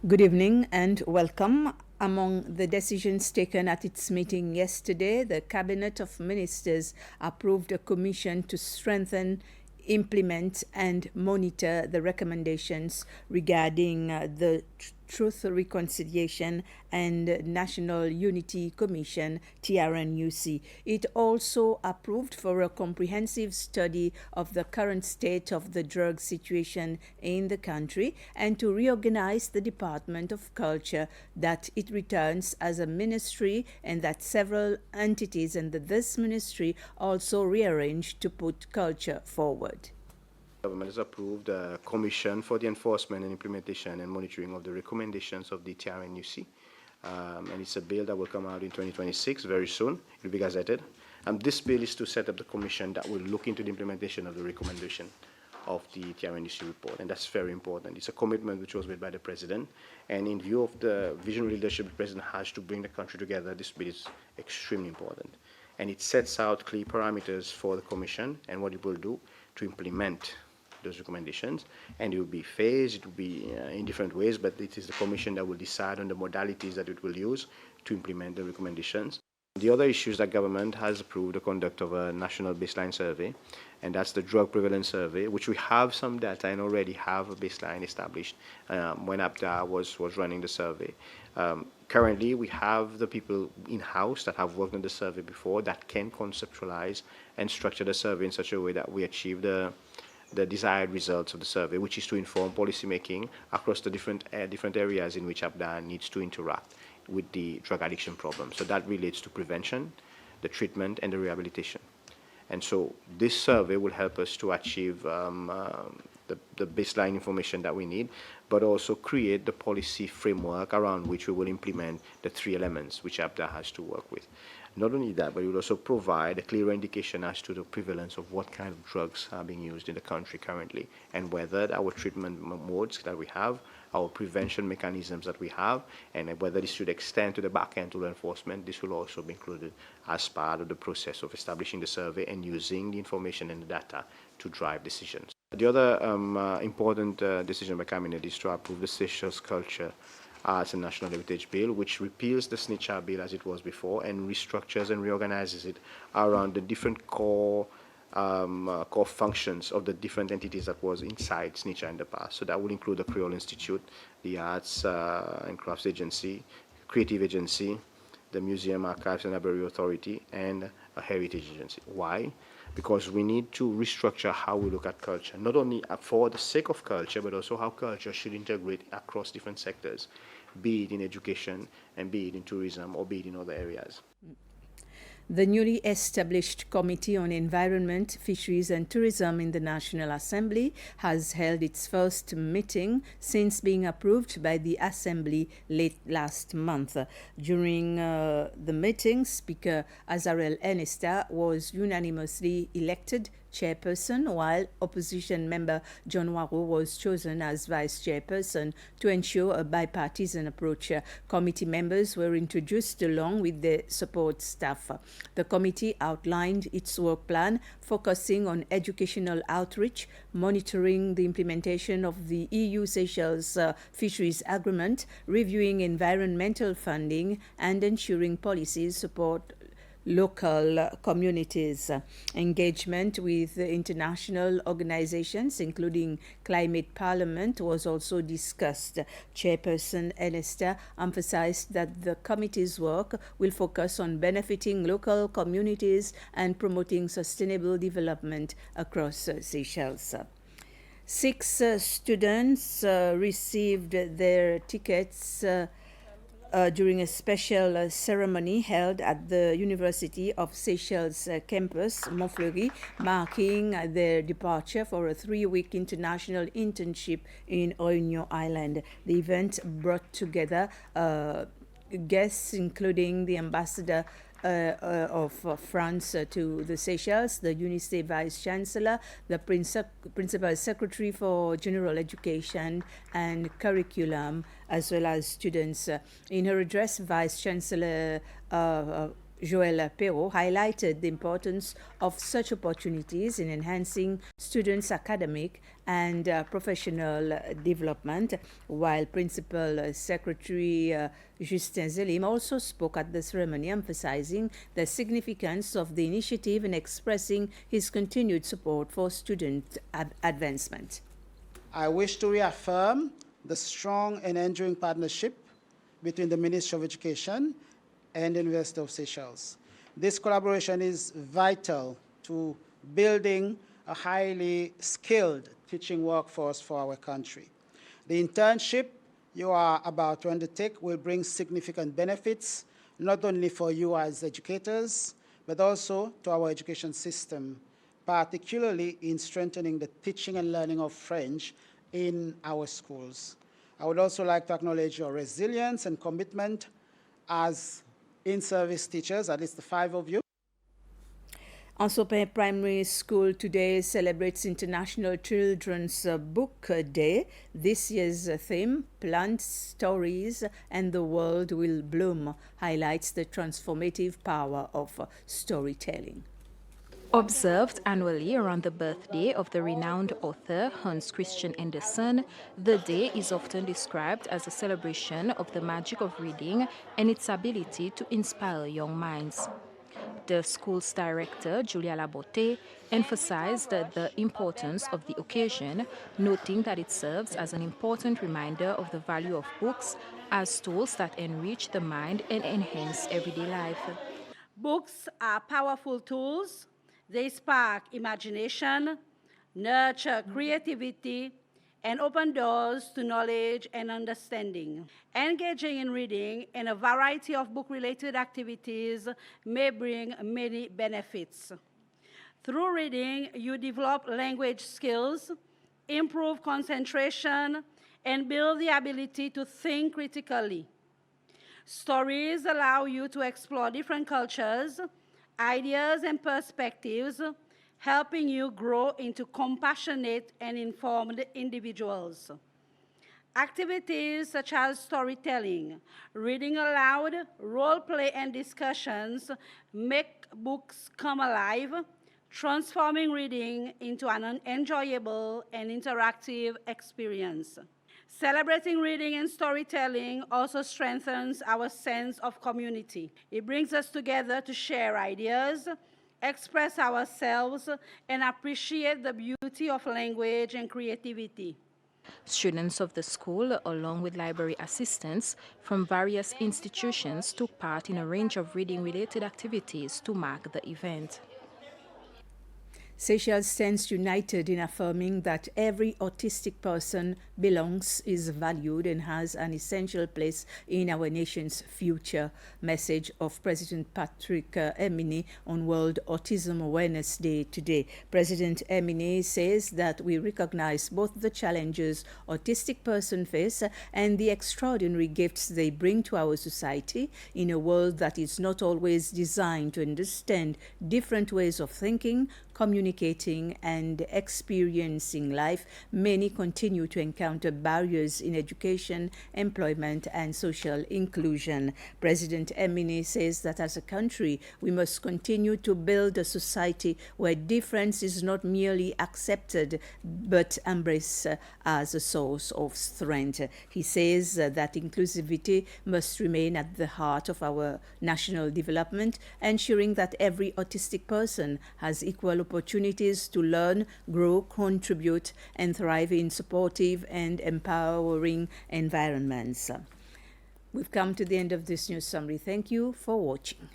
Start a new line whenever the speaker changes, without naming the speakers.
Good evening and welcome. Among the decisions taken at its meeting yesterday, the Cabinet of Ministers approved a commission to strengthen, implement, and monitor the recommendations regarding the Truth, Reconciliation, and National Unity Commission, TRNUC. It also approved for a comprehensive study of the current state of the drug situation in the country and to reorganize the Department of Culture, that it returns as a ministry and that several entities under this ministry also rearranged to put culture forward.
The government has approved a commission for the enforcement and implementation and monitoring of the recommendations of the TRNUC. And it's a bill that will come out in 2026, very soon. It will be gazetted. This bill is to set up the commission that will look into the implementation of the recommendation of the TRNUC report, and that's very important. It's a commitment which was made by the President, and in view of the visionary leadership the President has to bring the country together, this bill is extremely important. And it sets out clear parameters for the Commission and what it will do to implement those recommendations, and it will be phased, it will be in different ways, but it is the Commission that will decide on the modalities that it will use to implement the recommendations. The other issues that government has approved the conduct of a national baseline survey, and that's the drug prevalence survey, which we have some data and already have a baseline established when APTA was running the survey. Currently, we have the people in-house that have worked on the survey before that can conceptualize and structure the survey in such a way that we achieve the desired results of the survey, which is to inform policymaking across the different areas in which APDA needs to interact with the drug addiction problem. So that relates to prevention, the treatment, and the rehabilitation. And so this survey will help us to achieve the baseline information that we need, but also create the policy framework around which we will implement the three elements which APDA has to work with. Not only that, but it will also provide a clearer indication as to the prevalence of what kind of drugs are being used in the country currently, and whether our treatment modes that we have, our prevention mechanisms that we have, and whether this should extend to the back end to law enforcement. This will also be included as part of the process of establishing the survey and using the information and the data to drive decisions. The other important decision by Cabinet is to approve the Seychelles Culture, Arts and National Heritage Bill, which repeals the SNICHA bill as it was before and restructures and reorganizes it around the different core functions of the different entities that was inside SNICHA in the past. So that would include the Creole Institute, the Arts and Crafts Agency, Creative Agency, the Museum, Archives and Library Authority, and a Heritage Agency. Why? Because we need to restructure how we look at culture, not only for the sake of culture, but also how culture should integrate across different sectors, be it in education, and be it in tourism, or be it in other areas.
The newly established Committee on Environment, Fisheries and Tourism in the National Assembly has held its first meeting since being approved by the Assembly late last month. During the meeting, Speaker Azarel Ennesta was unanimously elected chairperson, while opposition member John Waro was chosen as vice chairperson to ensure a bipartisan approach. Committee members were introduced along with the support staff. The committee outlined its work plan, focusing on educational outreach, monitoring the implementation of the EU-Seychelles Fisheries Agreement, reviewing environmental funding, and ensuring policies support local communities. Engagement with international organizations, including Climate Parliament, was also discussed. Chairperson Ennesta emphasized that the committee's work will focus on benefiting local communities and promoting sustainable development across Seychelles. 6 students received their tickets during a special ceremony held at the University of Seychelles campus, Montfleury, marking their departure for a 3-week international internship in Réunion Island. The event brought together guests including the ambassador of France to the Seychelles, the UNICEF Vice Chancellor, the Principal Secretary for General Education and Curriculum, as well as students. In her address, Vice Chancellor Joël Perrault highlighted the importance of such opportunities in enhancing students' academic and professional development, while Principal Secretary Justin Zelim also spoke at the ceremony, emphasizing the significance of the initiative and expressing his continued support for student advancement.
I wish to reaffirm the strong and enduring partnership between the Ministry of Education and the University of Seychelles. This collaboration is vital to building a highly skilled teaching workforce for our country. The internship you are about to undertake will bring significant benefits, not only for you as educators, but also to our education system, particularly in strengthening the teaching and learning of French in our schools. I would also like to acknowledge your resilience and commitment as in-service teachers, at least the 5 of you.
Ansopin Primary School today celebrates International Children's Book Day. This year's theme, Plant Stories and the World Will Bloom, highlights the transformative power of storytelling.
Observed annually around the birthday of the renowned author Hans Christian Andersen, the day is often described as a celebration of the magic of reading and its ability to inspire young minds. The school's director, Julia Labotte, emphasized the importance of the occasion, noting that it serves as an important reminder of the value of books as tools that enrich the mind and enhance everyday life.
Books are powerful tools. They spark imagination, nurture creativity, and open doors to knowledge and understanding. Engaging in reading and a variety of book-related activities may bring many benefits. Through reading, you develop language skills, improve concentration, and build the ability to think critically. Stories allow you to explore different cultures, ideas, and perspectives, helping you grow into compassionate and informed individuals. Activities such as storytelling, reading aloud, role play, and discussions make books come alive, transforming reading into an enjoyable and interactive experience. Celebrating reading and storytelling also strengthens our sense of community. It brings us together to share ideas, express ourselves, and appreciate the beauty of language and creativity.
Students of the school, along with library assistants from various institutions, took part in a range of reading-related activities to mark the event.
Seychelles stands united in affirming that every autistic person belongs, is valued, and has an essential place in our nation's future. Message of President Patrick Emine on World Autism Awareness Day today. President Emine says that we recognize both the challenges autistic persons face and the extraordinary gifts they bring to our society in a world that is not always designed to understand different ways of thinking, communicating, and experiencing life. Many continue to encounter barriers in education, employment, and social inclusion. President Emine says that as a country, we must continue to build a society where difference is not merely accepted, but embraced as a source of strength. He says that inclusivity must remain at the heart of our national development, ensuring that every autistic person has equal opportunities to learn, grow, contribute, and thrive in supportive and empowering environments. We've come to the end of this news summary. Thank you for watching.